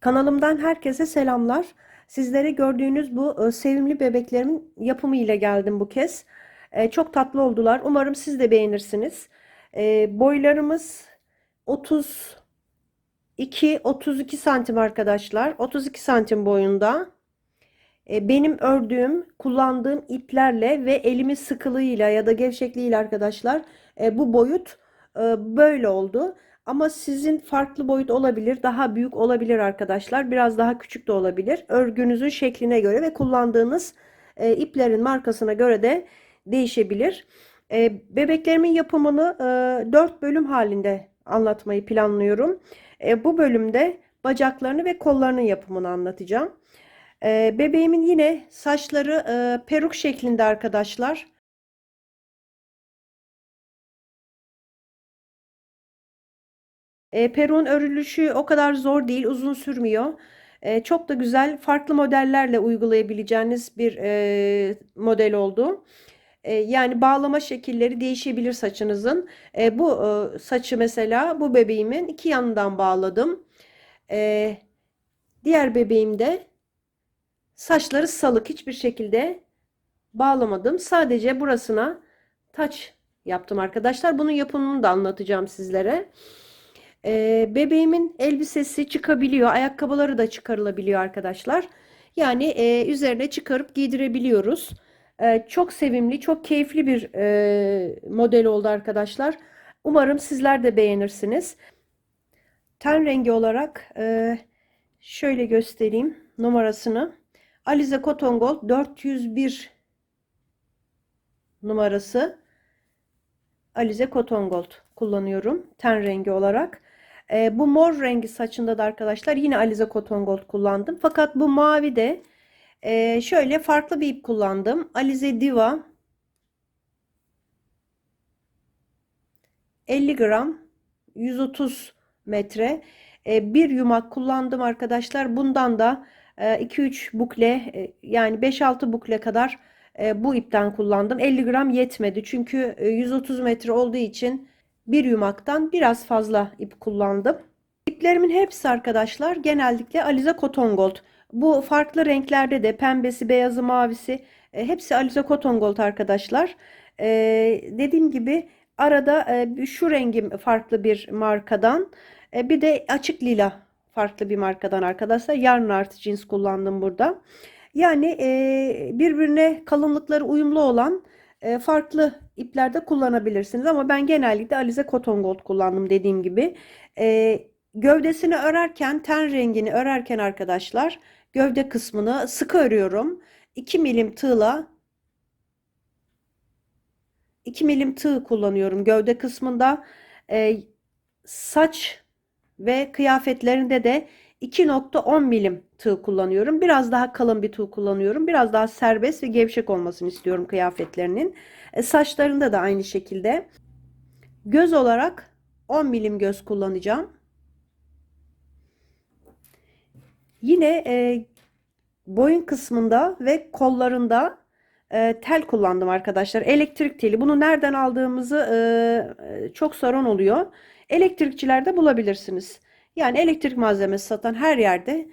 Kanalımdan herkese selamlar. Sizlere gördüğünüz bu sevimli bebeklerimin yapımı ile geldim bu kez. Çok tatlı oldular. Umarım siz de beğenirsiniz. Boylarımız 32 santim arkadaşlar. 32 santim boyunda. Benim ördüğüm, kullandığım iplerle ve elimin sıkılığıyla ya da gevşekliğiyle arkadaşlar bu boyut böyle oldu. Ama sizin farklı boyut olabilir, daha büyük olabilir arkadaşlar. Biraz daha küçük de olabilir. Örgünüzün şekline göre ve kullandığınız iplerin markasına göre de değişebilir. Bebeklerimin yapımını 4 bölüm halinde anlatmayı planlıyorum. Bu bölümde bacaklarını ve kollarının yapımını anlatacağım. Bebeğimin yine saçları peruk şeklinde arkadaşlar. Peruğun örülüşü o kadar zor değil, uzun sürmüyor. Çok da güzel, farklı modellerle uygulayabileceğiniz bir model oldu. Yani bağlama şekilleri değişebilir saçınızın. Bu saçı mesela bu bebeğimin iki yanından bağladım. E, Diğer bebeğimde saçları salık, hiçbir şekilde bağlamadım. Sadece burasına taç yaptım arkadaşlar. Bunun yapımını da anlatacağım sizlere. Bebeğimin elbisesi çıkabiliyor. Ayakkabıları da çıkarılabiliyor arkadaşlar. Yani üzerine çıkarıp giydirebiliyoruz. Çok sevimli, çok keyifli bir model oldu arkadaşlar. Umarım sizler de beğenirsiniz. Ten rengi olarak şöyle göstereyim numarasını. Alize Cotton Gold 401 numarası. Alize Cotton Gold kullanıyorum ten rengi olarak. Bu mor rengi saçında da arkadaşlar yine Alize Cotton Gold kullandım. Fakat bu mavi de şöyle farklı bir ip kullandım. Alize Diva 50 gram 130 metre bir yumak kullandım arkadaşlar. Bundan da 2-3 bukle yani 5-6 bukle kadar bu ipten kullandım. 50 gram yetmedi çünkü 130 metre olduğu için bir yumaktan biraz fazla ip kullandım. İplerimin hepsi arkadaşlar genellikle Alize Cotton Gold. Bu farklı renklerde de pembesi, beyazı, mavisi hepsi Alize Cotton Gold arkadaşlar. Dediğim gibi arada şu rengim farklı bir markadan bir de açık lila farklı bir markadan arkadaşlar. Yarn Art cins kullandım burada. Yani birbirine kalınlıkları uyumlu olan farklı iplerde kullanabilirsiniz. Ama ben genellikle Alize Cotton Gold kullandım dediğim gibi. Gövdesini örerken, ten rengini örerken arkadaşlar gövde kısmını sıkı örüyorum. 2 milim tığla 2 milim tığ kullanıyorum gövde kısmında. Saç ve kıyafetlerinde de 2,10 milim tığ kullanıyorum. Biraz daha kalın bir tığ kullanıyorum. Biraz daha serbest ve gevşek olmasını istiyorum kıyafetlerinin. Saçlarında da aynı şekilde. Göz olarak 10 milim göz kullanacağım. Yine boyun kısmında ve kollarında tel kullandım arkadaşlar. Elektrik teli. Bunu nereden aldığımızı çok sorun oluyor. Elektrikçilerde bulabilirsiniz. Yani elektrik malzemesi satan her yerde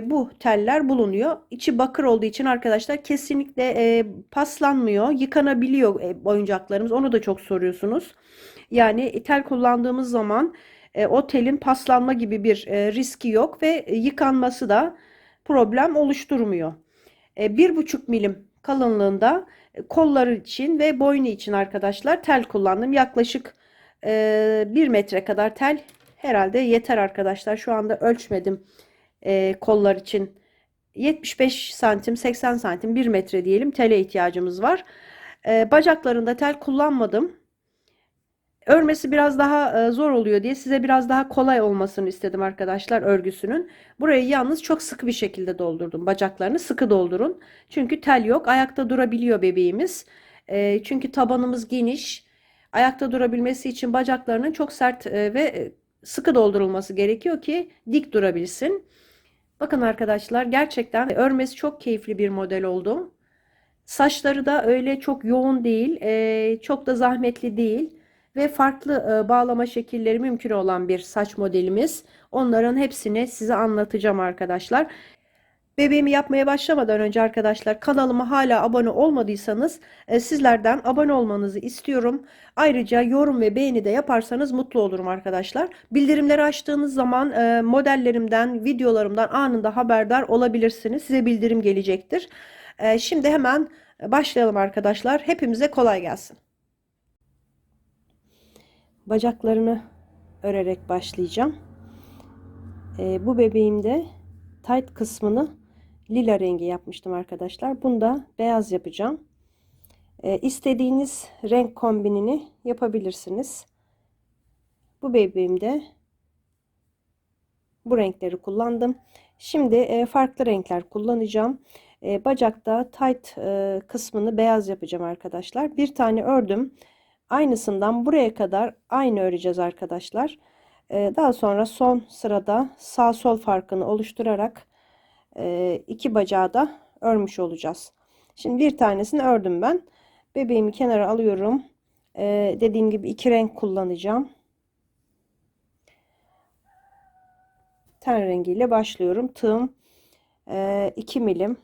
bu teller bulunuyor. İçi bakır olduğu için arkadaşlar kesinlikle paslanmıyor. Yıkanabiliyor oyuncaklarımız. Onu da çok soruyorsunuz. Yani tel kullandığımız zaman o telin paslanma gibi bir riski yok ve yıkanması da problem oluşturmuyor. 1,5 milim kalınlığında kolları için ve boynu için arkadaşlar tel kullandım. Yaklaşık 1 metre kadar tel herhalde yeter arkadaşlar. Şu anda ölçmedim kollar için. 75 santim, 80 santim, 1 metre diyelim tele ihtiyacımız var. Bacaklarında tel kullanmadım. Örmesi biraz daha zor oluyor diye size biraz daha kolay olmasını istedim arkadaşlar örgüsünün. Burayı yalnız çok sıkı bir şekilde doldurdum. Bacaklarını sıkı doldurun. Çünkü tel yok. Ayakta durabiliyor bebeğimiz. Çünkü tabanımız geniş. Ayakta durabilmesi için bacaklarının çok sert ve sıkı doldurulması gerekiyor ki dik durabilsin. Bakın arkadaşlar gerçekten örmesi çok keyifli bir model oldu. Saçları da öyle çok yoğun değil. Çok da zahmetli değil. ve farklı bağlama şekilleri mümkün olan bir saç modelimiz. Onların hepsini size anlatacağım arkadaşlar. Bebeğimi yapmaya başlamadan önce arkadaşlar, kanalıma hala abone olmadıysanız sizlerden abone olmanızı istiyorum. Ayrıca yorum ve beğeni de yaparsanız mutlu olurum arkadaşlar. Bildirimleri açtığınız zaman modellerimden, videolarımdan anında haberdar olabilirsiniz. Size bildirim gelecektir. Şimdi hemen başlayalım arkadaşlar. Hepimize kolay gelsin. Bacaklarını örerek başlayacağım. Bu bebeğimde tight kısmını lila rengi yapmıştım arkadaşlar. Bunda beyaz yapacağım. İstediğiniz renk kombinini yapabilirsiniz. Bu bebeğimde bu renkleri kullandım. Şimdi farklı renkler kullanacağım. Bacakta tight kısmını beyaz yapacağım arkadaşlar. Bir tane ördüm. Aynısından buraya kadar aynı öreceğiz arkadaşlar. Daha sonra son sırada sağ sol farkını oluşturarak iki bacağı da örmüş olacağız. Şimdi bir tanesini ördüm ben. Bebeğimi kenara alıyorum. Dediğim gibi iki renk kullanacağım. Ten rengiyle başlıyorum. Tığım 2 milim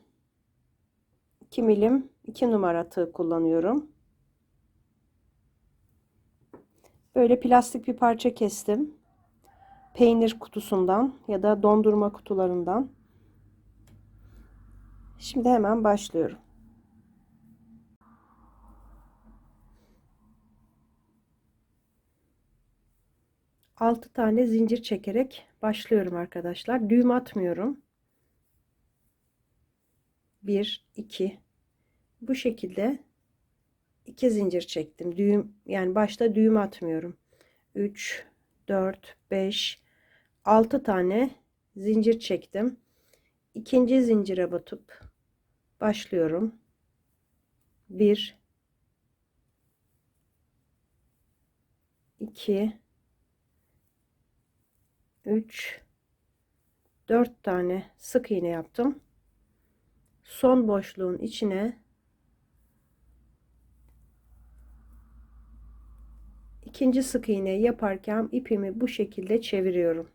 2 milim 2 numara tığ kullanıyorum. Böyle plastik bir parça kestim. Peynir kutusundan ya da dondurma kutularından. Şimdi hemen başlıyorum. Altı tane zincir çekerek başlıyorum arkadaşlar. Düğüm atmıyorum. 1 2 bu şekilde 2 zincir çektim. Düğüm, yani başta düğüm atmıyorum. 3 4 5 6 tane zincir çektim. İkinci zincire batıp başlıyorum. 1 2 3 4 tane sık iğne yaptım. Son boşluğun içine ikinci sık iğneyi yaparken ipimi bu şekilde çeviriyorum.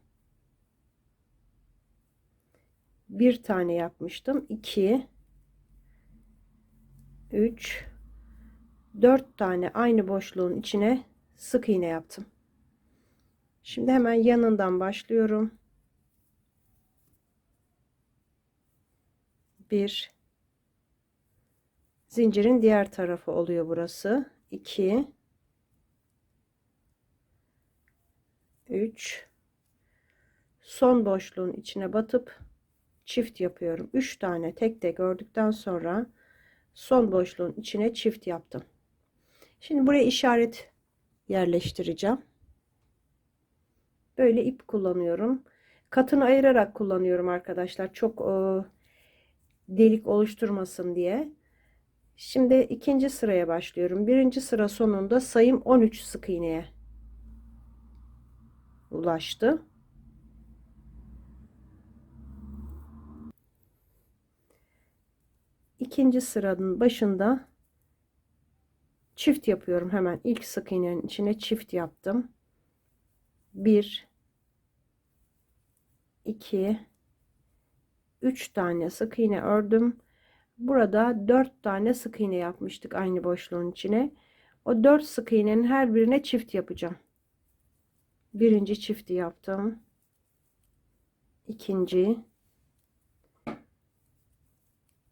Bir tane yapmıştım. 2 3 4 tane aynı boşluğun içine sık iğne yaptım. Şimdi hemen yanından başlıyorum. 1 zincirin diğer tarafı oluyor burası. 2 3 son boşluğun içine batıp çift yapıyorum. 3 tane tek tek ördükten sonra son boşluğun içine çift yaptım. Şimdi buraya işaret yerleştireceğim. Böyle ip kullanıyorum. Katını ayırarak kullanıyorum arkadaşlar. Çok delik oluşturmasın diye. Şimdi ikinci sıraya başlıyorum. Birinci sıra sonunda sayım 13 sık iğneye ulaştı. İkinci sıranın başında çift yapıyorum. Hemen ilk sık iğnenin içine çift yaptım. 1 2 3 tane sık iğne ördüm. Burada 4 tane sık iğne yapmıştık aynı boşluğun içine. O 4 sık iğnenin her birine çift yapacağım. Birinci çifti yaptım. İkinci,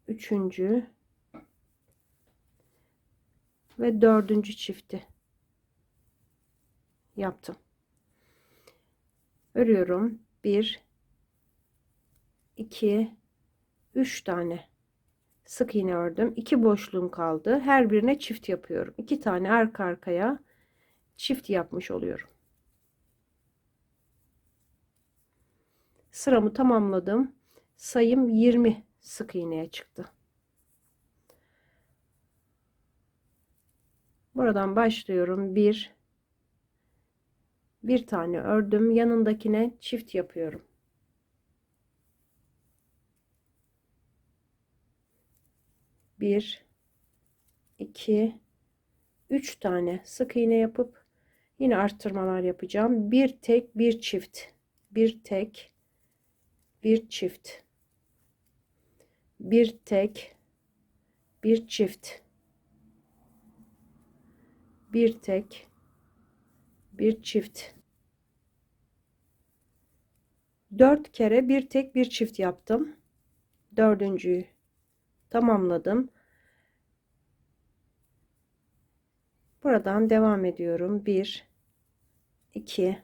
üçüncü ve dördüncü çifti yaptım. Örüyorum. 1 2 3 tane sık iğne ördüm. 2 boşluğum kaldı. Her birine çift yapıyorum. 2 tane arka arkaya çift yapmış oluyorum. Sıramı tamamladım. Sayım 20 sık iğneye çıktı. Buradan başlıyorum. Bir tane ördüm. Yanındakine çift yapıyorum. 1 2 3 tane sık iğne yapıp Yine arttırmalar yapacağım. Bir tek, bir çift. Bir tek, bir çift. Bir tek, bir çift. Bir tek, bir çift. 4 kere bir tek, bir çift yaptım. Dördüncüyü tamamladım. Buradan devam ediyorum. 1, 2,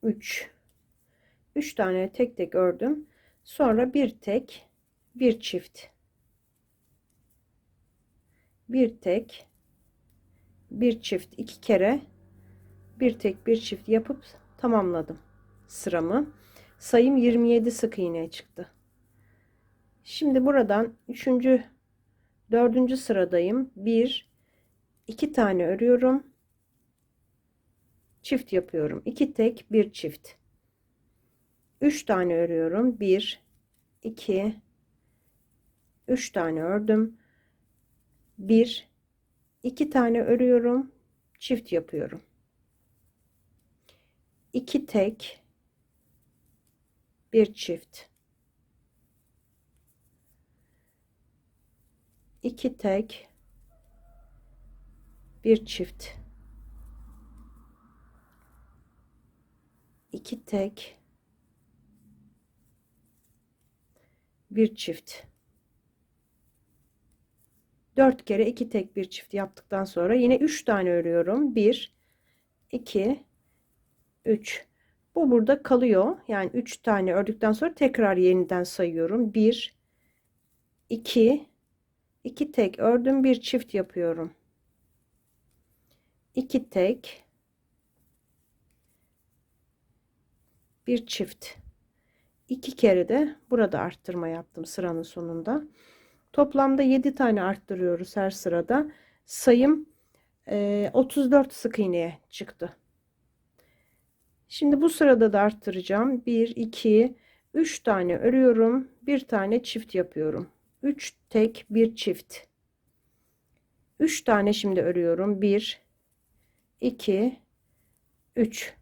3. 3 tane tek tek ördüm. Sonra bir tek, bir çift. Bir tek, bir çift. 2 kere bir tek, bir çift yapıp tamamladım sıramı. Sayım 27 sık iğne çıktı. Şimdi buradan 3. 4. sıradayım. 1, 2 tane örüyorum. Çift yapıyorum. 2 tek, bir çift. 3 tane örüyorum. 1, 2, 3 tane ördüm. 1, 2 tane örüyorum. Çift yapıyorum. 2 tek, bir çift. 2 tek, bir çift. 2 tek, bir çift. 4 kere 2 tek, bir çift yaptıktan sonra yine 3 tane örüyorum. 1, 2, 3. Bu burada kalıyor. Yani 3 tane ördükten sonra tekrar yeniden sayıyorum. 1, 2, 2 tek ördüm, bir çift yapıyorum. 2 tek, bir çift. 2 kere de burada arttırma yaptım sıranın sonunda. Toplamda 7 tane arttırıyoruz her sırada. Sayım 34 sık iğneye çıktı. Şimdi bu sırada da arttıracağım. 1, 2, 3 tane örüyorum. Bir tane çift yapıyorum. 3 tek, bir çift. 3 tane şimdi örüyorum. 1, 2, 3.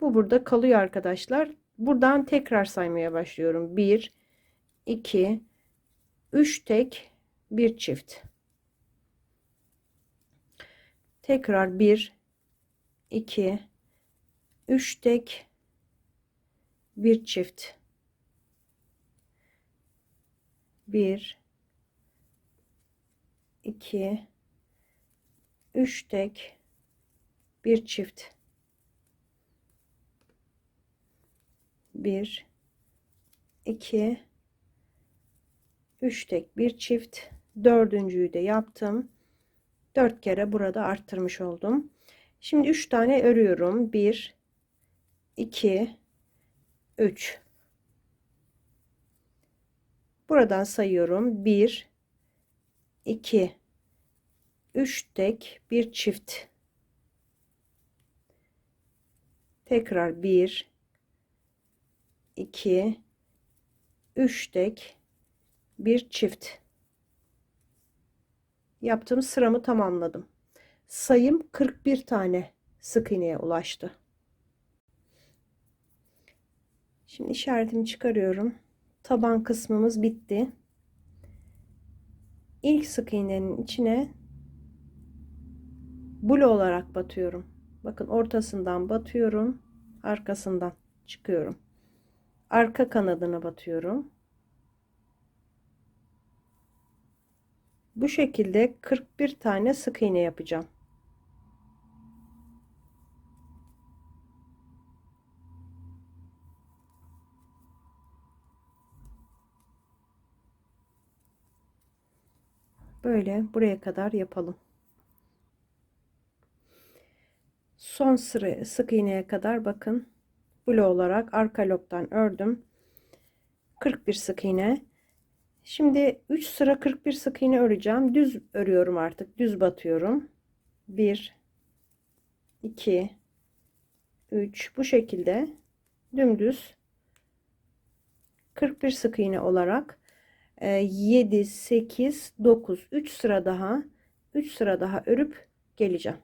Bu burada kalıyor arkadaşlar. Buradan tekrar saymaya başlıyorum. 1, 2, 3 tek, bir çift. Tekrar 1, 2, 3 tek, bir çift. 1, 2, 3 tek, bir çift. 1, 2, 3 tek, bir çift. Dördüncüyü de yaptım. 4 kere burada arttırmış oldum. Şimdi 3 tane örüyorum. 1, 2, 3. Buradan sayıyorum. 1, 2, 3 tek, bir çift. Tekrar 1, 2, 3 tek, bir çift. Yaptığım sıramı tamamladım. Sayım 41 tane sık iğneye ulaştı. Şimdi işaretimi çıkarıyorum. Taban kısmımız bitti. İlk sık iğnenin içine bulu olarak batıyorum. Bakın ortasından batıyorum. Arkasından çıkıyorum. Arka kanadına batıyorum. Bu şekilde 41 tane sık iğne yapacağım. Böyle buraya kadar yapalım. Son sıra sık iğneye kadar bakın. Bulu olarak arka lobdan ördüm. 41 sık iğne. Şimdi 3 sıra 41 sık iğne öreceğim. Düz örüyorum artık. Düz batıyorum. 1, 2, 3 bu şekilde dümdüz 41 sık iğne olarak 7, 8, 9. 3 sıra daha. 3 sıra daha örüp geleceğim.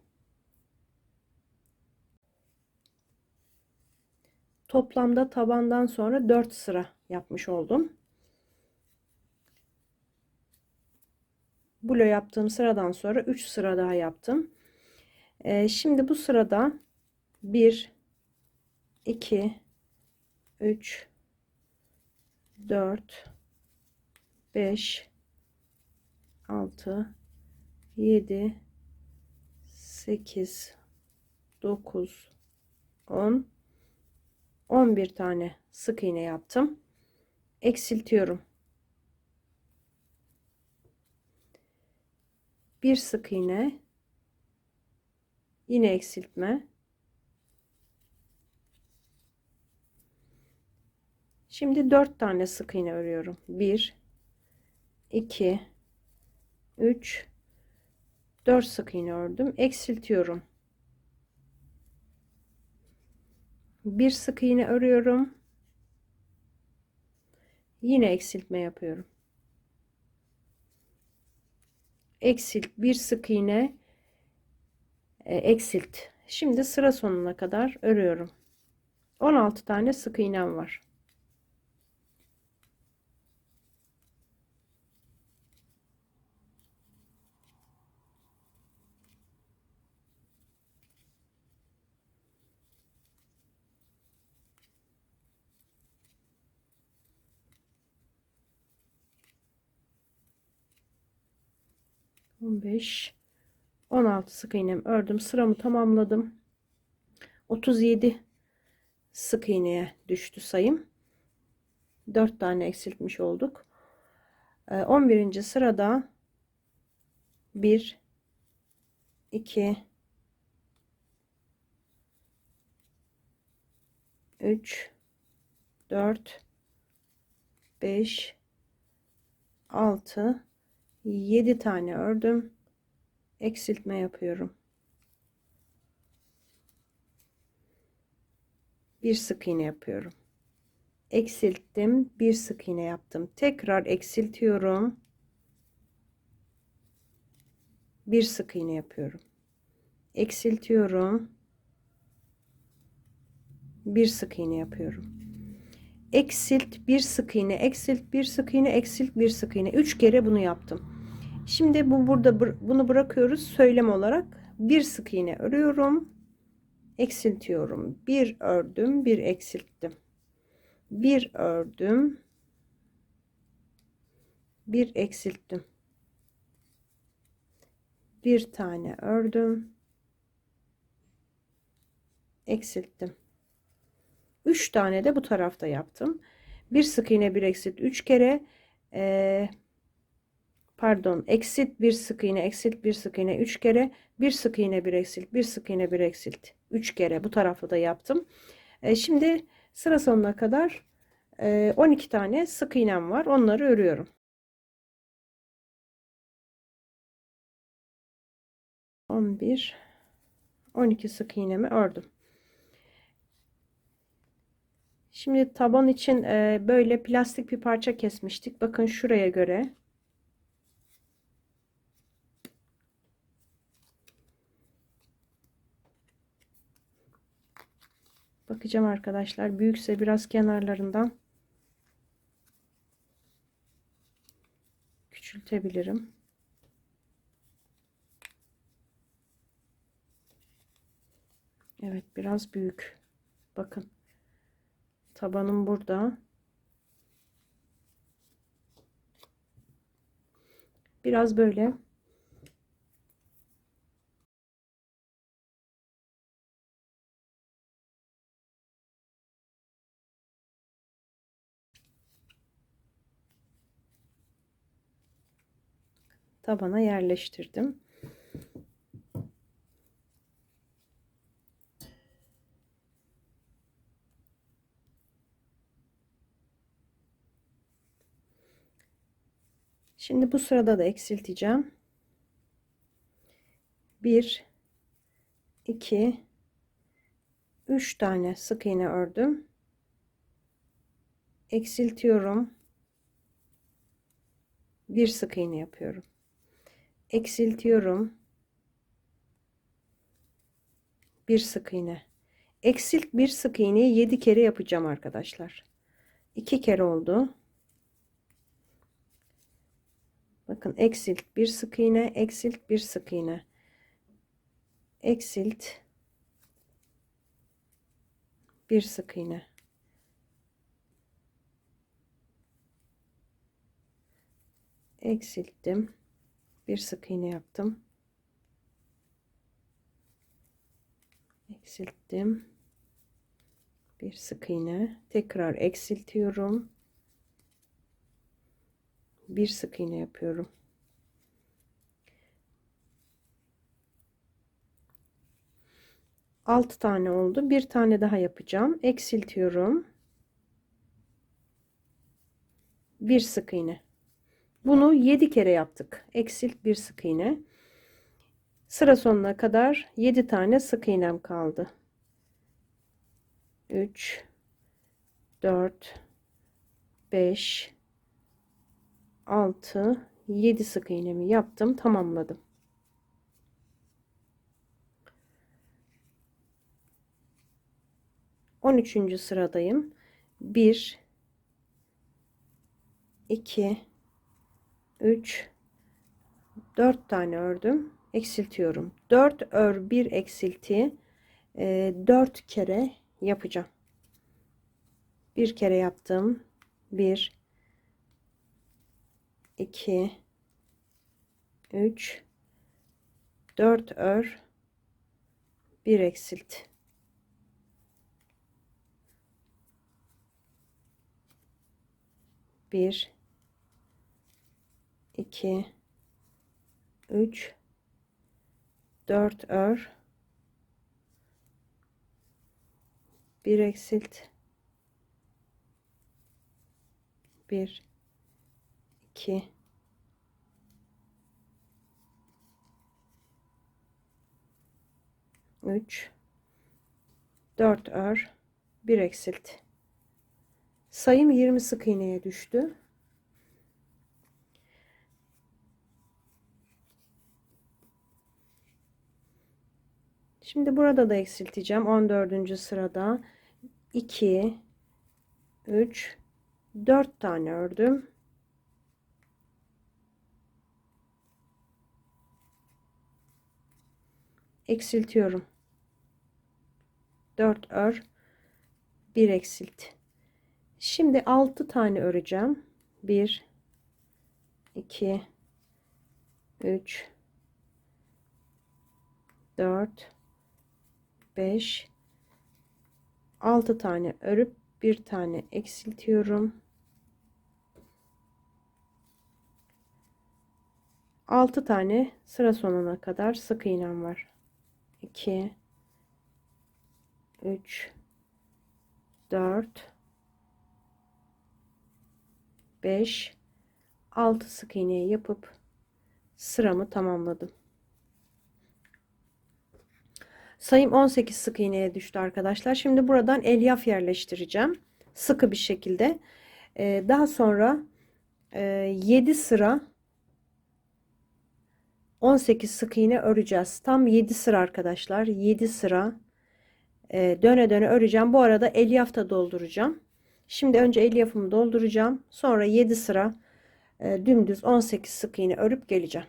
Toplamda tabandan sonra 4 sıra yapmış oldum. Bulo yaptığım sıradan sonra 3 sıra daha yaptım. Şimdi bu sırada 1, 2, 3, 4, 5, 6, 7, 8, 9, 10, 11 tane sık iğne yaptım. Eksiltiyorum. Bir sık iğne, yine eksiltme. Şimdi 4 tane sık iğne örüyorum. 1, 2, 3, 4 sık iğne ördüm. Eksiltiyorum. Bir sık iğne örüyorum. Yine eksiltme yapıyorum. Eksilt, bir sık iğne, eksilt. Şimdi sıra sonuna kadar örüyorum. 16 tane sık iğnem var. On beş, 16 sık iğnem ördüm. Sıramı tamamladım. 37 sık iğneye düştü sayım. 4 tane eksiltmiş olduk. 11. sırada 1, 2, 3, 4, 5, 6, 7 tane ördüm. Eksiltme yapıyorum. Bir sık iğne yapıyorum. Eksilttim, bir sık iğne yaptım. Tekrar eksiltiyorum. Bir sık iğne yapıyorum. Eksiltiyorum. Bir sık iğne yapıyorum. Eksilt, bir sık iğne, eksilt, bir sık iğne, eksilt, bir sık iğne. 3 kere bunu yaptım. Şimdi bunu bırakıyoruz söylem olarak. Bir sık iğne örüyorum. Eksiltiyorum. Bir ördüm, bir eksilttim. Bir ördüm, bir eksilttim. Bir tane ördüm, eksilttim. 3 tane de bu tarafta yaptım. Bir sık iğne, bir eksilt, 3 kere pardon, eksilt, bir sık iğne, eksilt, bir sık iğne, 3 kere, bir sık iğne, bir eksilt, bir sık iğne, bir eksilt, 3 kere bu tarafta da yaptım. Şimdi sıra sonuna kadar 12 tane sık iğnem var. Onları örüyorum. 11, 12 sık iğnemi ördüm. Şimdi taban için böyle plastik bir parça kesmiştik. Bakın şuraya göre. Bakacağım arkadaşlar. Büyükse biraz kenarlarından küçültebilirim. Evet, biraz büyük. Bakın. Tabanım burada. Biraz böyle tabana yerleştirdim. Şimdi bu sırada da eksilteceğim. 1, 2, 3 tane sık iğne ördüm. Eksiltiyorum. Bir sık iğne yapıyorum. Eksiltiyorum. Bir sık iğne. Eksilt bir sık iğneyi 7 kere yapacağım arkadaşlar. 2 kere oldu. Bakın eksilt bir sık iğne, eksilt bir sık iğne. Eksilt bir sık iğne. Eksilttim. Bir sık iğne yaptım. Eksilttim. Bir sık iğne. Tekrar eksiltiyorum. Bir sık iğne yapıyorum. Altı tane oldu. Bir tane daha yapacağım. Eksiltiyorum. Bir sık iğne. Bunu 7 kere yaptık. Eksilt bir sık iğne. Sıra sonuna kadar 7 tane sık iğnem kaldı. 3 4 5 6 7 sık iğnemi yaptım, tamamladım. 13. sıradayım. 1 2 3 4 tane ördüm, eksiltiyorum. 4 ör 1 eksilti 4 kere yapacağım. Bir kere yaptım. 1 2 3 4 ör 1 eksilt. Bir 2 3 4 ör 1 eksilt. 1 2 3 4 ör 1 eksilt. Sayım 20 sık iğneye düştü. Şimdi burada da eksilteceğim. 14. sırada 2 3 4 tane ördüm. Eksiltiyorum. 4 ör 1 eksilt. Şimdi 6 tane öreceğim. 1 2 3 4 5 6 tane örüp bir tane eksiltiyorum. 6 tane sıra sonuna kadar sık iğnem var. 2 3 4 5 6 sık iğneyi yapıp sıramı tamamladım. Sayım 18 sık iğneye düştü arkadaşlar. Şimdi buradan elyaf yerleştireceğim. Sıkı bir şekilde. Daha sonra 7 sıra 18 sık iğne öreceğiz. Tam 7 sıra arkadaşlar. 7 sıra döne döne öreceğim. Bu arada elyaf da dolduracağım. Şimdi önce elyafımı dolduracağım. Sonra 7 sıra dümdüz 18 sık iğne örüp geleceğim.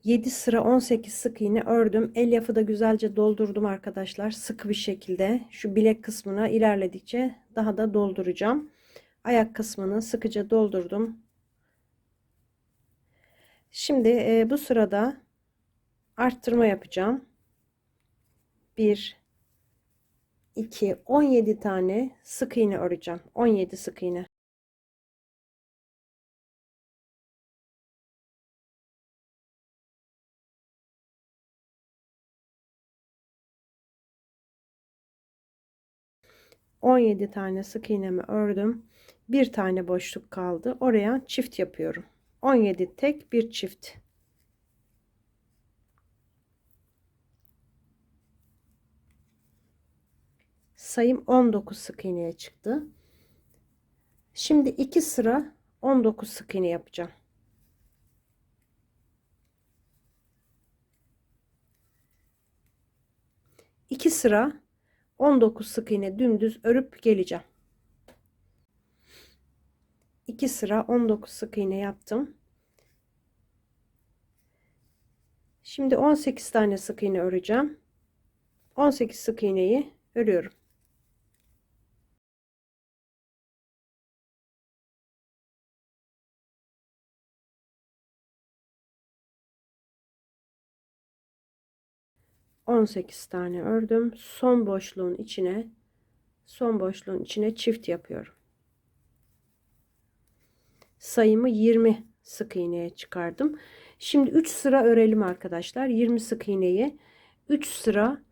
7 sıra 18 sık iğne ördüm. Elyafı da güzelce doldurdum arkadaşlar. Sıkı bir şekilde şu bilek kısmına ilerledikçe daha da dolduracağım. Ayak kısmını sıkıca doldurdum. Şimdi bu sırada arttırma yapacağım. 1 2 17 tane sık iğne öreceğim. 17 sık iğne. ...17 tane sık iğnemi ördüm. Bir tane boşluk kaldı. Oraya çift yapıyorum. 17 tek bir çift. Sayım 19 sık iğneye çıktı. Şimdi 2 sıra 19 sık iğne yapacağım. 2 sıra 19 sık iğne dümdüz örüp geleceğim. 2 sıra 19 sık iğne yaptım. Şimdi 18 tane sık iğne öreceğim. 18 sık iğneyi örüyorum. On sekiz tane ördüm. Son boşluğun içine çift yapıyorum. Sayımı 20 sık iğneye çıkardım. Şimdi 3 sıra örelim arkadaşlar. 20 sık iğneyi 3 sıra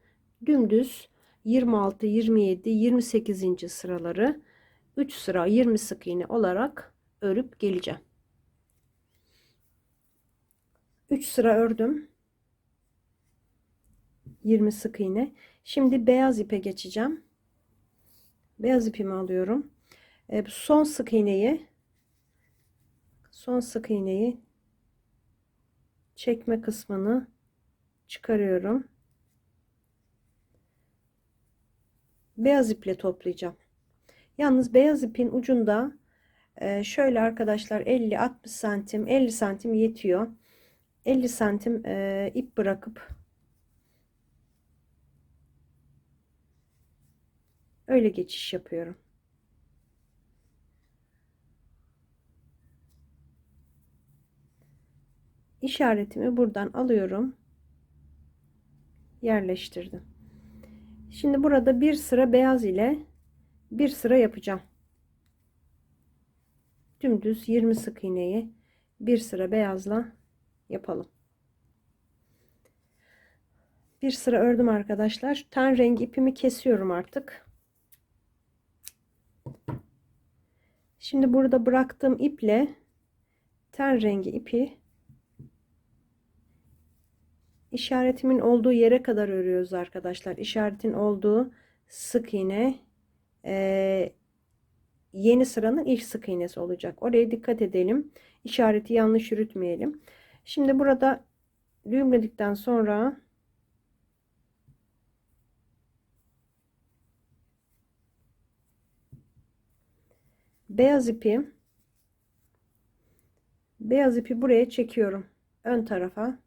dümdüz 26, 27, 28. sıraları 3 sıra 20 sık iğne olarak örüp geleceğim. 3 sıra ördüm. 20 sık iğne. Şimdi beyaz ipe geçeceğim. Beyaz ipimi alıyorum. Son sık iğneyi çekme kısmını çıkarıyorum. Beyaz iple toplayacağım. Yalnız beyaz ipin ucunda şöyle arkadaşlar 50-60 santim 50 santim yetiyor. 50 santim ip bırakıp öyle geçiş yapıyorum. İşaretimi buradan alıyorum. Yerleştirdim. Şimdi burada bir sıra beyaz ile bir sıra yapacağım. Dümdüz 20 sık iğneyi bir sıra beyazla yapalım. Bir sıra ördüm arkadaşlar. Ten rengi ipimi kesiyorum artık. Şimdi burada bıraktığım iple ten rengi ipi işaretimin olduğu yere kadar örüyoruz arkadaşlar. İşaretin olduğu sık iğne yeni sıranın ilk sık iğnesi olacak. Oraya dikkat edelim. İşareti yanlış yürütmeyelim. Şimdi burada düğümledikten sonra beyaz ipi buraya çekiyorum. Ön tarafa.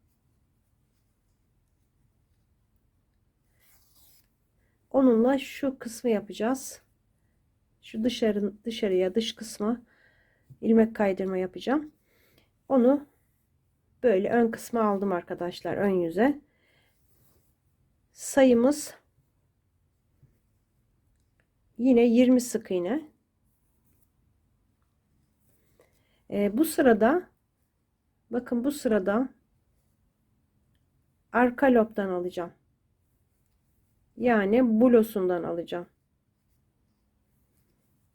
Onunla şu kısmı yapacağız. Şu dışarıya dış kısma ilmek kaydırma yapacağım. Onu böyle ön kısma aldım arkadaşlar, ön yüze. Sayımız yine 20 sık iğne. Bu sırada bakın, bu sırada arka lobdan alacağım. Yani bulosundan alacağım.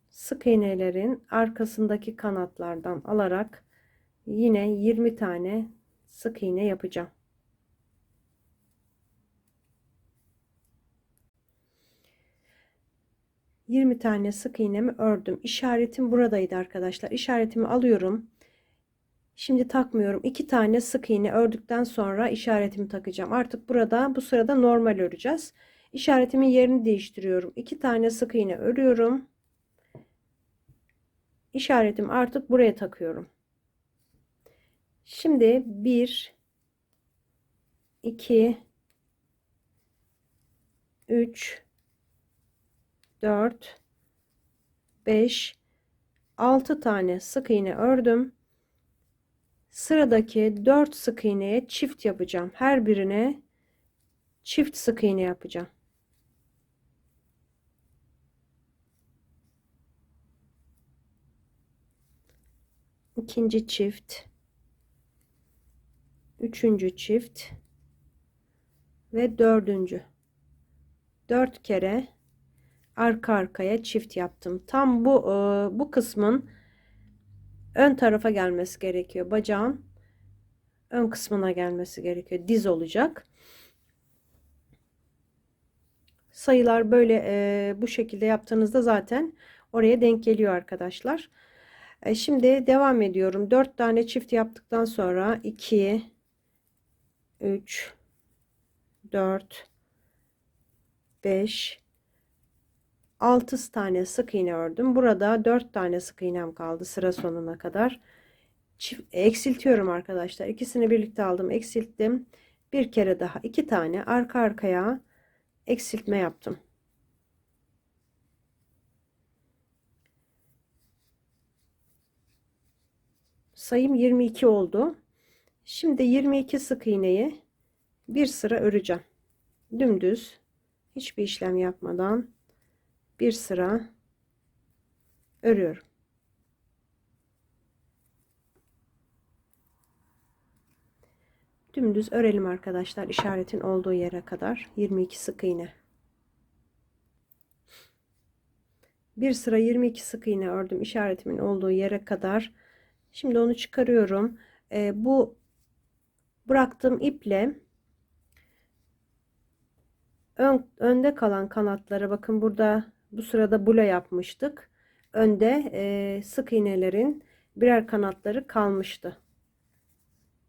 Sık iğnelerin arkasındaki kanatlardan alarak yine 20 tane sık iğne yapacağım. ...20 tane sık iğnemi ördüm. İşaretim buradaydı arkadaşlar. İşaretimi alıyorum. Şimdi takmıyorum. 2 tane sık iğne ördükten sonra işaretimi takacağım. Artık burada bu sırada normal öreceğiz. İşaretimin yerini değiştiriyorum. 2 tane sık iğne örüyorum. İşaretimi artık buraya takıyorum. Şimdi 1 2 3 4 5 6 tane sık iğne ördüm. Sıradaki 4 sık iğneye çift yapacağım. Her birine çift sık iğne yapacağım. İkinci çift, üçüncü çift ve dördüncü. 4 kere arka arkaya çift yaptım. Tam bu kısmın ön tarafa gelmesi gerekiyor. Bacağın ön kısmına gelmesi gerekiyor. Diz olacak. Sayılar böyle bu şekilde yaptığınızda zaten oraya denk geliyor arkadaşlar. Şimdi devam ediyorum. 4 tane çift yaptıktan sonra 2, 3, 4, 5, 6 tane sık iğne ördüm. Burada 4 tane sık iğnem kaldı sıra sonuna kadar. Eksiltiyorum arkadaşlar. İkisini birlikte aldım, eksilttim. Bir kere daha 2 tane arka arkaya eksiltme yaptım. Sayım 22 oldu. Şimdi 22 sık iğneyi bir sıra öreceğim. Dümdüz, hiçbir işlem yapmadan bir sıra örüyorum. Dümdüz örelim arkadaşlar, işaretin olduğu yere kadar 22 sık iğne. Bir sıra 22 sık iğne ördüm işaretimin olduğu yere kadar. Şimdi onu çıkarıyorum. Bu bıraktığım iple önde kalan kanatlara bakın, burada bu sırada bula yapmıştık. Önde sık iğnelerin birer kanatları kalmıştı.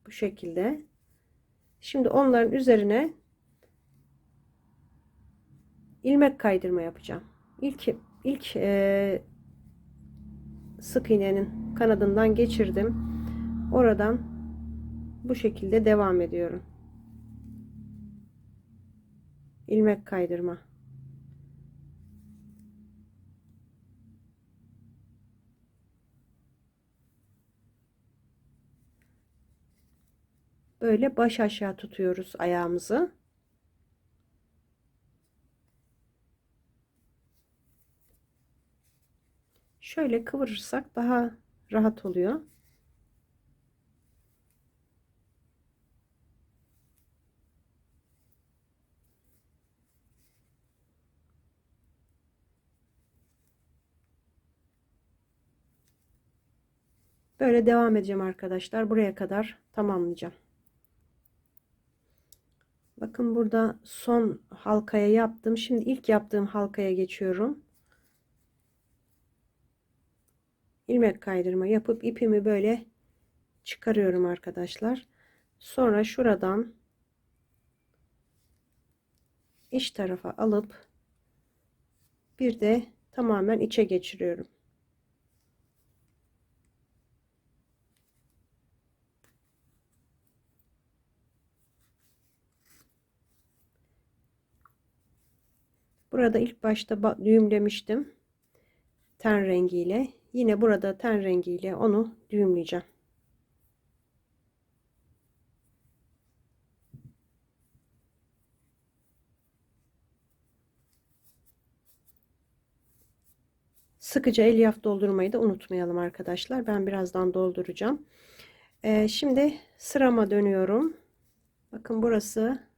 Bu şekilde. Şimdi onların üzerine ilmek kaydırma yapacağım. İlk sık iğnenin kanadından geçirdim. Oradan bu şekilde devam ediyorum. İlmek kaydırma. Böyle baş aşağı tutuyoruz ayağımızı. Şöyle kıvırırsak daha rahat oluyor. Böyle devam edeceğim arkadaşlar. Buraya kadar tamamlayacağım. Bakın burada son halkaya yaptım. Şimdi ilk yaptığım halkaya geçiyorum. İlmek kaydırma yapıp ipimi böyle çıkarıyorum arkadaşlar. Sonra şuradan iç tarafa alıp bir de tamamen içe geçiriyorum. Burada ilk başta düğümlemiştim ten rengiyle. Yine burada ten rengiyle onu düğümleyeceğim. Sıkıca elyaf doldurmayı da unutmayalım arkadaşlar. Ben birazdan dolduracağım. Şimdi sırama dönüyorum. Bakın burası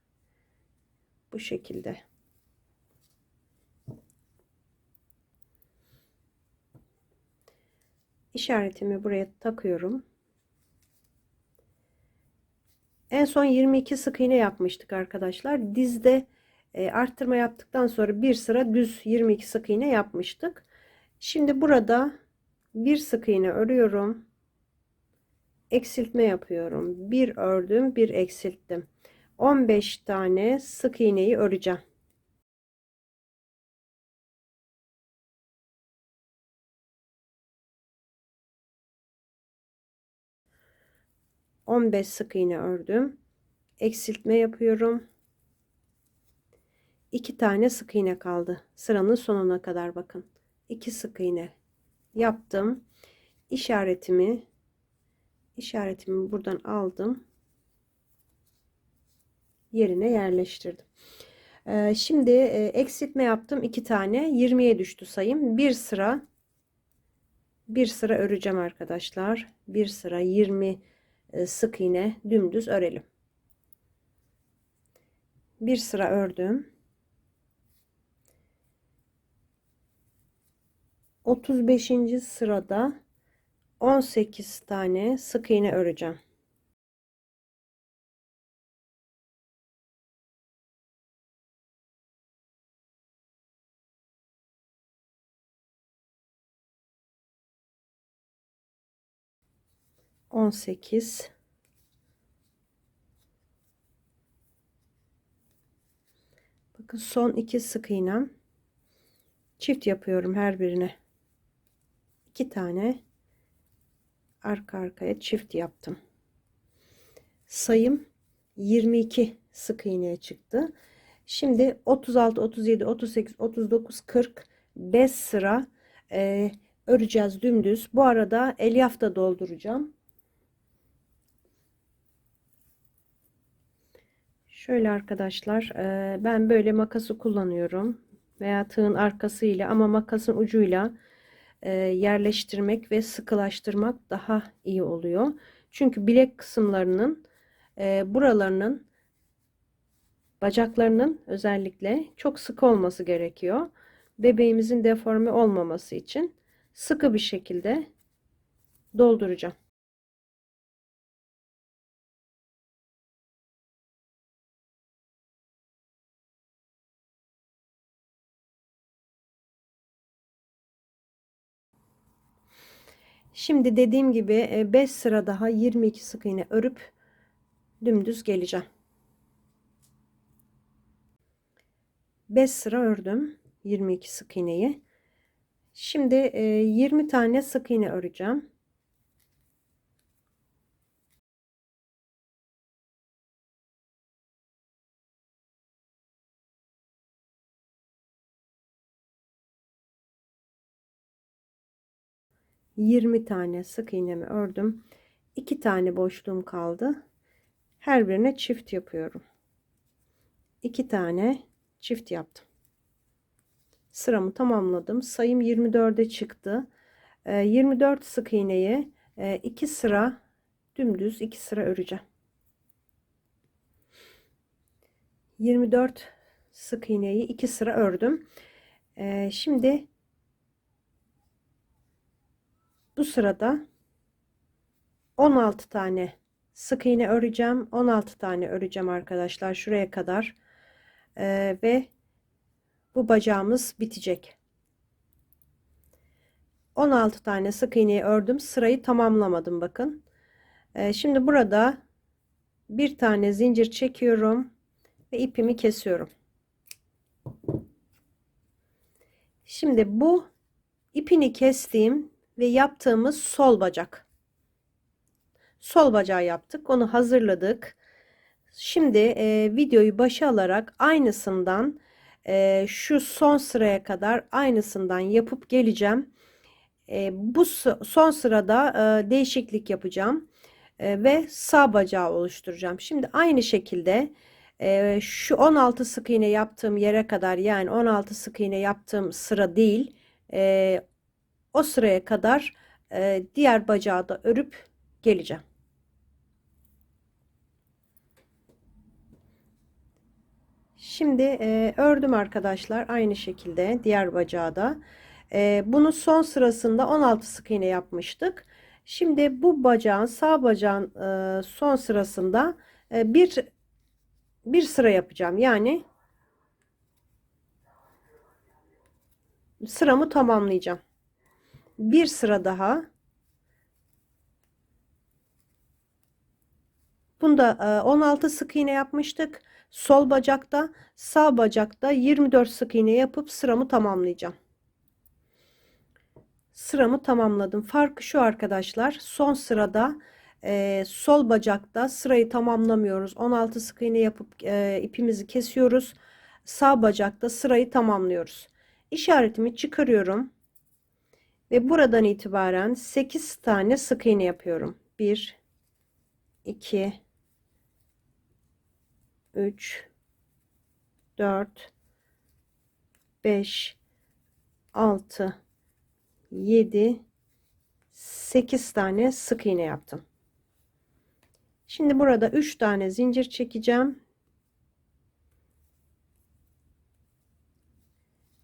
bu şekilde. İşaretimi buraya takıyorum. En son 22 sık iğne yapmıştık arkadaşlar. Dizde arttırma yaptıktan sonra bir sıra düz 22 sık iğne yapmıştık. Şimdi burada bir sık iğne örüyorum. Eksiltme yapıyorum. Bir ördüm, bir eksilttim. 15 tane sık iğneyi öreceğim. 15 sık iğne ördüm. Eksiltme yapıyorum. 2 tane sık iğne kaldı. Sıranın sonuna kadar bakın. 2 sık iğne yaptım. İşaretimi buradan aldım. Yerine yerleştirdim. Şimdi eksiltme yaptım. 2 tane 20'ye düştü sayım. Bir sıra öreceğim arkadaşlar. Bir sıra 20 sık iğne dümdüz örelim. Bir sıra ördüm. 35. sırada 18 tane sık iğne öreceğim. 18, bakın son 2 sık iğnem, çift yapıyorum her birine. 2 tane arka arkaya çift yaptım. Sayım 22 sık iğneye çıktı. Şimdi 36, 37, 38, 39, 40, 5 sıra öreceğiz dümdüz. Bu arada elyaf da dolduracağım. Şöyle arkadaşlar, ben böyle makası kullanıyorum veya tığın arkasıyla, ama makasın ucuyla yerleştirmek ve sıkılaştırmak daha iyi oluyor. Çünkü bilek kısımlarının buralarının, bacaklarının özellikle çok sıkı olması gerekiyor. Bebeğimizin deforme olmaması için sıkı bir şekilde dolduracağım. Şimdi dediğim gibi 5 sıra daha 22 sık iğne örüp dümdüz geleceğim. 5 sıra ördüm 22 sık iğneyi. Şimdi 20 tane sık iğne öreceğim. Yirmi tane sık iğnemi ördüm. 2 tane boşluğum kaldı. Her birine çift yapıyorum. 2 tane çift yaptım. Sıramı tamamladım. Sayım 24'e çıktı. 24 sık iğneyi 2 sıra dümdüz 2 sıra öreceğim. 24 sık iğneyi 2 sıra ördüm. Şimdi bu sırada 16 tane sık iğne öreceğim. 16 tane öreceğim arkadaşlar şuraya kadar. Ve bu bacağımız bitecek. 16 tane sık iğneyi ördüm. Sırayı tamamlamadım bakın. Şimdi burada bir tane zincir çekiyorum ve ipimi kesiyorum. Şimdi bu ipini kestiğim ve yaptığımız sol bacak. Sol bacağı yaptık. Onu hazırladık. Şimdi videoyu başa alarak aynısından şu son sıraya kadar aynısından yapıp geleceğim. Bu son sırada değişiklik yapacağım ve sağ bacağı oluşturacağım. Şimdi aynı şekilde şu 16 sık iğne yaptığım yere kadar, yani 16 sık iğne yaptığım sıra değil, o sıraya kadar diğer bacağı da örüp geleceğim. Şimdi ördüm arkadaşlar aynı şekilde diğer bacağı da. Bunu son sırasında 16 sık iğne yapmıştık. Şimdi bu bacağın, sağ bacağın son sırasında bir sıra yapacağım. Yani sıramı tamamlayacağım. Bir sıra daha. Bunda 16 sık iğne yapmıştık. Sol bacakta, sağ bacakta 24 sık iğne yapıp sıramı tamamlayacağım. Sıramı tamamladım. Farkı şu arkadaşlar. Son sırada sol bacakta sırayı tamamlamıyoruz. 16 sık iğne yapıp ipimizi kesiyoruz. Sağ bacakta sırayı tamamlıyoruz. İşaretimi çıkarıyorum. Ve buradan itibaren 8 tane sık iğne yapıyorum. 1, 2, 3, 4, 5, 6, 7, 8 tane sık iğne yaptım. Şimdi burada 3 tane zincir çekeceğim.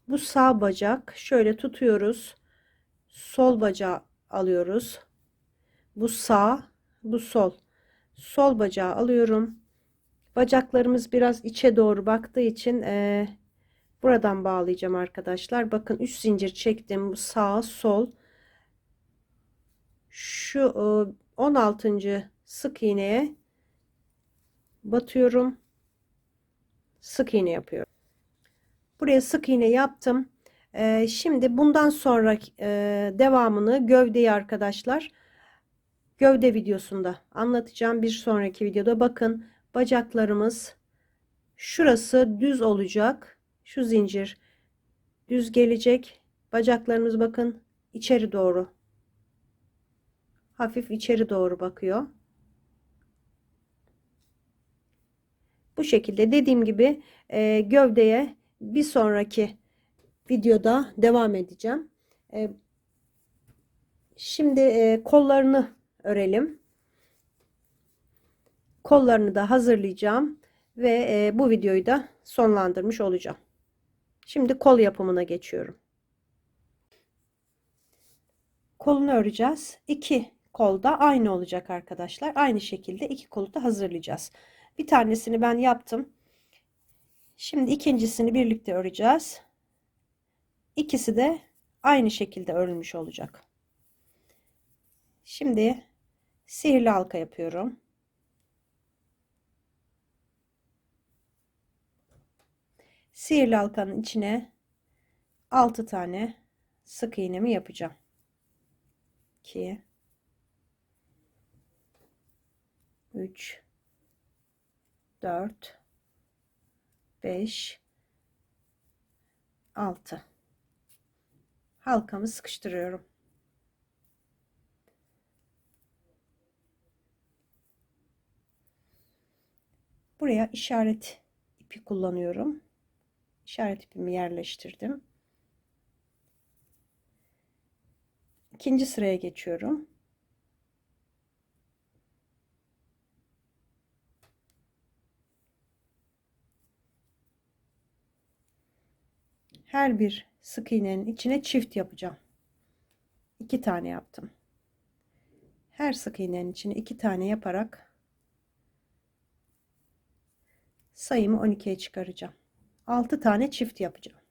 Bu sağ bacak, şöyle tutuyoruz. Sol bacağı alıyoruz. Bu sağ, bu sol. Sol bacağı alıyorum. Bacaklarımız biraz içe doğru baktığı için buradan bağlayacağım arkadaşlar. Bakın 3 zincir çektim. Sağ, sol. Şu 16. sık iğneye batıyorum. Sık iğne yapıyorum. Buraya sık iğne yaptım. Şimdi bundan sonra devamını gövdeyi arkadaşlar gövde videosunda anlatacağım. Bir sonraki videoda bakın bacaklarımız şurası düz olacak. Şu zincir düz gelecek. Bacaklarımız bakın içeri doğru. Hafif içeri doğru bakıyor. Bu şekilde dediğim gibi gövdeye bir sonraki videoda devam edeceğim. E, Şimdi kollarını örelim. Kollarını da hazırlayacağım ve bu videoyu da sonlandırmış olacağım. Şimdi kol yapımına geçiyorum. Kolunu öreceğiz. İki kol da aynı olacak arkadaşlar. Aynı şekilde iki kolu da hazırlayacağız. Bir tanesini ben yaptım. Şimdi ikincisini birlikte öreceğiz. İkisi de aynı şekilde örülmüş olacak. Şimdi sihirli halka yapıyorum. Sihirli halkanın içine 6 tane sık iğnemi yapacağım. 2 3 4 5 6 halkamı sıkıştırıyorum. Buraya işaret ipi kullanıyorum. İşaret ipimi yerleştirdim. İkinci sıraya geçiyorum. Her bir sık iğnenin içine çift yapacağım. 2 tane yaptım. Her sık iğnenin içine 2 tane yaparak sayımı 12'ye çıkaracağım. 6 tane çift yapacağım.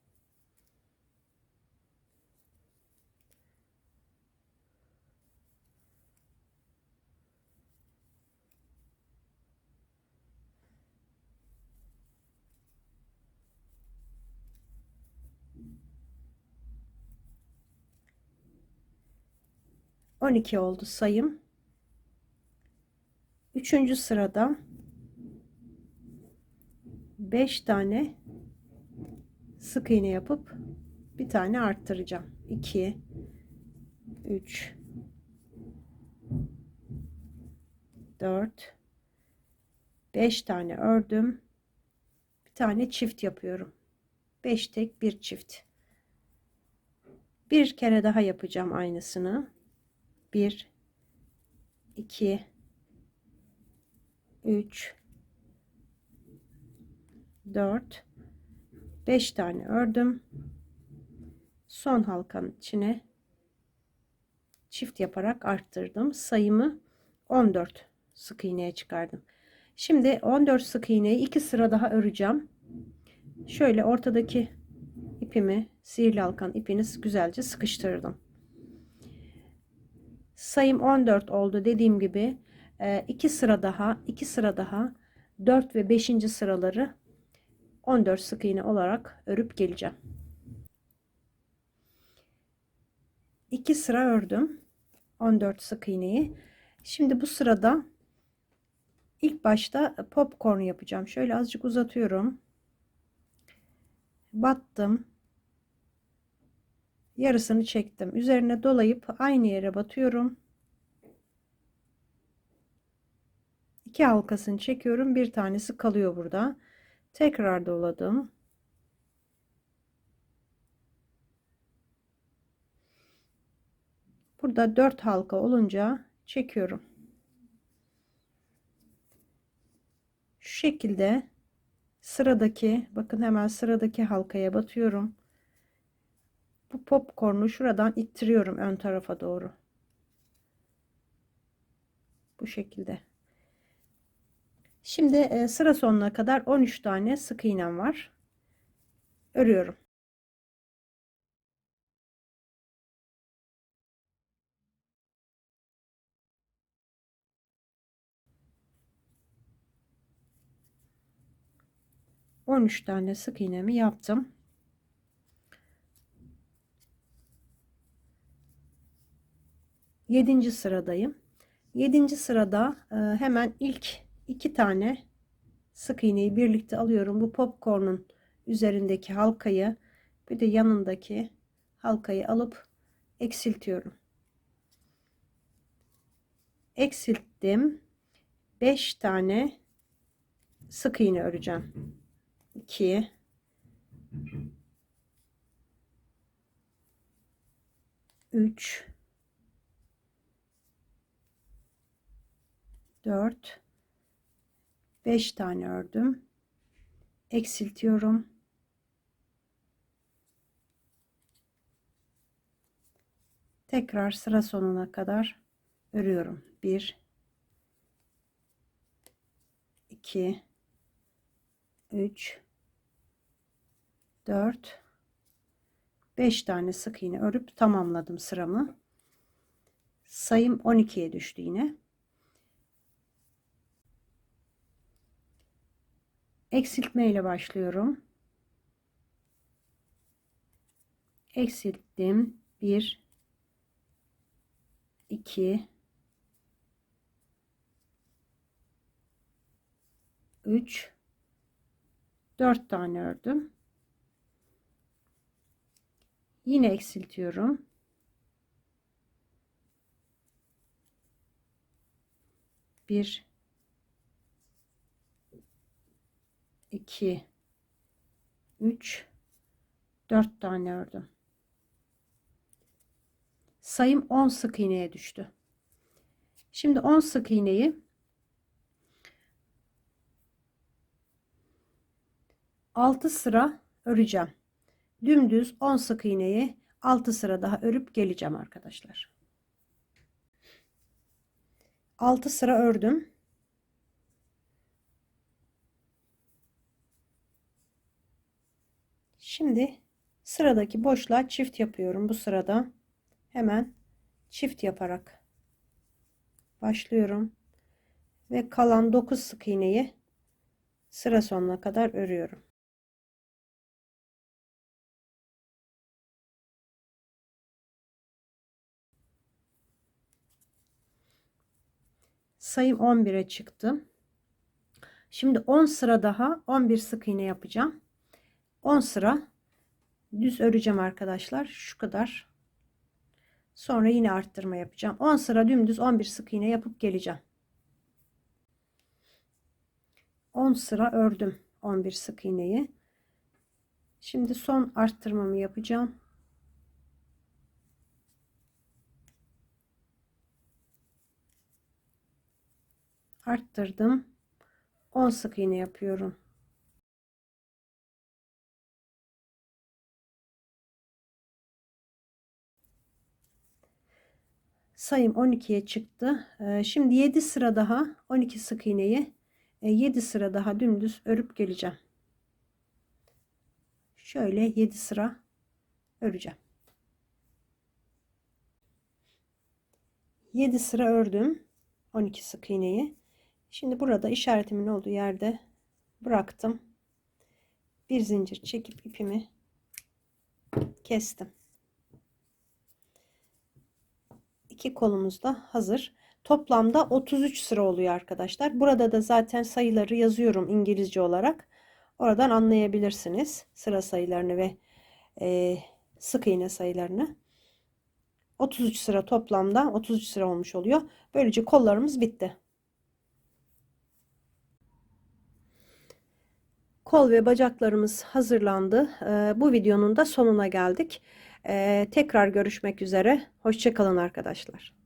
On iki oldu sayım. Üçüncü sırada 5 tane sık iğne yapıp bir tane arttıracağım. 2 3 4 5 tane ördüm. Bir tane çift yapıyorum. 5 tek bir çift. Bir kere daha yapacağım aynısını. 1 2 3 4 5 tane ördüm. Son halkanın içine çift yaparak arttırdım. Sayımı 14 sık iğneye çıkardım. Şimdi 14 sık iğneyi 2 sıra daha öreceğim. Şöyle ortadaki ipimi, sihirli halkanın ipini güzelce sıkıştırdım. Sayım 14 oldu dediğim gibi 2 sıra daha 2 sıra daha 4 ve 5. sıraları 14 sık iğne olarak örüp geleceğim. 2 sıra ördüm 14 sık iğneyi. Şimdi bu sırada ilk başta popcorn yapacağım. Şöyle azıcık uzatıyorum. Battım. Yarısını çektim. Üzerine dolayıp aynı yere batıyorum. 2 halkasını çekiyorum. Bir tanesi kalıyor burada. Tekrar doladım. Burada 4 halka olunca çekiyorum. Şu şekilde sıradaki bakın hemen sıradaki halkaya batıyorum. Bu popcornu şuradan ittiriyorum ön tarafa doğru. Bu şekilde. Şimdi sıra sonuna kadar 13 tane sık iğnem var. Örüyorum. 13 tane sık iğnemi yaptım. Yedinci sıradayım. Yedinci sırada hemen ilk 2 tane sık iğneyi birlikte alıyorum. Bu popcorn'un üzerindeki halkayı bir de yanındaki halkayı alıp eksiltiyorum. Eksilttim. 5 tane sık iğne öreceğim. 2 3 4 5 tane ördüm. Eksiltiyorum. Tekrar sıra sonuna kadar örüyorum. 1 2 3 4 5 tane sık iğne örüp tamamladım sıramı. Sayım 12'ye düştü yine. Eksiltme ile başlıyorum. Eksilttim. 1 2 3 4 tane ördüm. Yine eksiltiyorum. 1 2 3 4 tane ördüm. Sayım 10 sık iğneye düştü. Şimdi 10 sık iğneyi 6 sıra öreceğim. Dümdüz 10 sık iğneyi 6 sıra daha örüp geleceğim arkadaşlar. 6 sıra ördüm. Şimdi sıradaki boşluğa çift yapıyorum. Bu sırada hemen çift yaparak başlıyorum ve kalan 9 sık iğneyi sıra sonuna kadar örüyorum. Sayım 11'e çıktım. Şimdi 10 sıra daha 11 sık iğne yapacağım. 10 sıra düz öreceğim arkadaşlar. Şu kadar. Sonra yine arttırma yapacağım. 10 sıra dümdüz 11 sık iğne yapıp geleceğim. 10 sıra ördüm 11 sık iğneyi. Şimdi son arttırmamı yapacağım. Arttırdım. 10 sık iğne yapıyorum. Sayım 12'ye çıktı. Şimdi 7 sıra daha 12 sık iğneyi 7 sıra daha dümdüz örüp geleceğim. Şöyle 7 sıra öreceğim. 7 sıra ördüm 12 sık iğneyi. Şimdi burada işaretimin olduğu yerde bıraktım. Bir zincir çekip ipimi kestim. İki kolumuz da hazır. Toplamda 33 sıra oluyor arkadaşlar. Burada da zaten sayıları yazıyorum İngilizce olarak. Oradan anlayabilirsiniz sıra sayılarını ve sık iğne sayılarını. 33 sıra toplamda 33 sıra olmuş oluyor. Böylece kollarımız bitti. Kol ve bacaklarımız hazırlandı. Bu videonun da sonuna geldik. Tekrar görüşmek üzere. Hoşça kalın arkadaşlar.